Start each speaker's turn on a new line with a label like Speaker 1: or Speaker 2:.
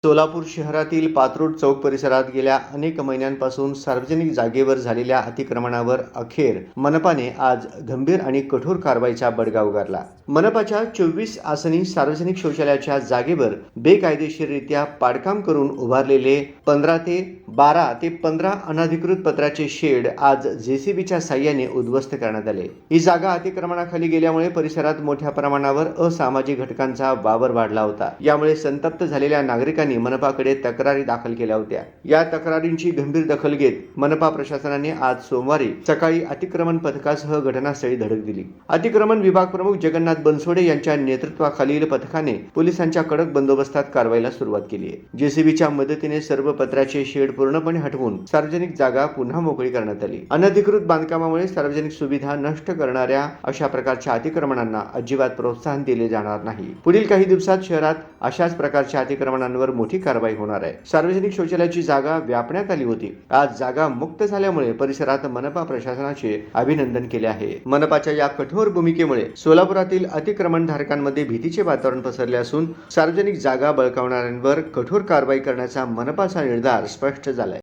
Speaker 1: सोलापूर शहरातील पात्रोड चौक परिसरात गेल्या अनेक महिन्यांपासून सार्वजनिक जागेवर झालेल्या अतिक्रमणावर अखेर मनपाने आज गंभीर आणि कठोर कारवाईचा बडगा उगारला। मनपाच्या 24 आसनी सार्वजनिक शौचालयाच्या जागेवर बेकायदेशीररित्या पाडकाम करून उभारलेले 12 ते 15 अनधिकृत पत्र्याचे शेड आज जेसीबीच्या साह्याने उद्ध्वस्त करण्यात आले। ही जागा अतिक्रमणाखाली गेल्यामुळे परिसरात मोठ्या प्रमाणावर असामाजिक घटकांचा वावर वाढला होता। यामुळे संतप्त झालेल्या नागरिकांनी मनपाकडे तक्रारी दाखल केल्या होत्या। या तक्रारींची गंभीर दखल घेत मनपा प्रशासनाने आज सोमवारी सकाळी अतिक्रमण पथकासह घटनास्थळी धडक दिली। अतिक्रमण विभाग प्रमुख जगन्नाथ बनसोडे यांच्या नेतृत्वाखालील पथकाने पोलिसांच्या कडक बंदोबस्तात कारवाईला सुरुवात केली आहे। जेसीबीच्या मदतीने सर्व पत्र्याचे शेड पूर्णपणे हटवून सार्वजनिक जागा पुन्हा मोकळी करण्यात आली। अनधिकृत बांधकामामुळे सार्वजनिक सुविधा नष्ट करणाऱ्या अशा प्रकारच्या अतिक्रमणांना अजिबात प्रोत्साहन दिले जाणार नाही। पुढील काही दिवसात शहरात अशाच प्रकारच्या अतिक्रमणांवर मोठी कारवाई होणार आहे। सार्वजनिक शौचालयाची जागा व्यापण्यात आली होती। आज जागा मुक्त झाल्यामुळे परिसरात मनपा प्रशासनाचे अभिनंदन केले आहे। मनपाच्या या कठोर भूमिकेमुळे सोलापुरातील अतिक्रमणधारकांमध्ये भीतीचे वातावरण पसरले असून सार्वजनिक जागा बळकावणाऱ्यांवर कठोर कारवाई करण्याचा मनपाचा निर्धार स्पष्ट झालाय।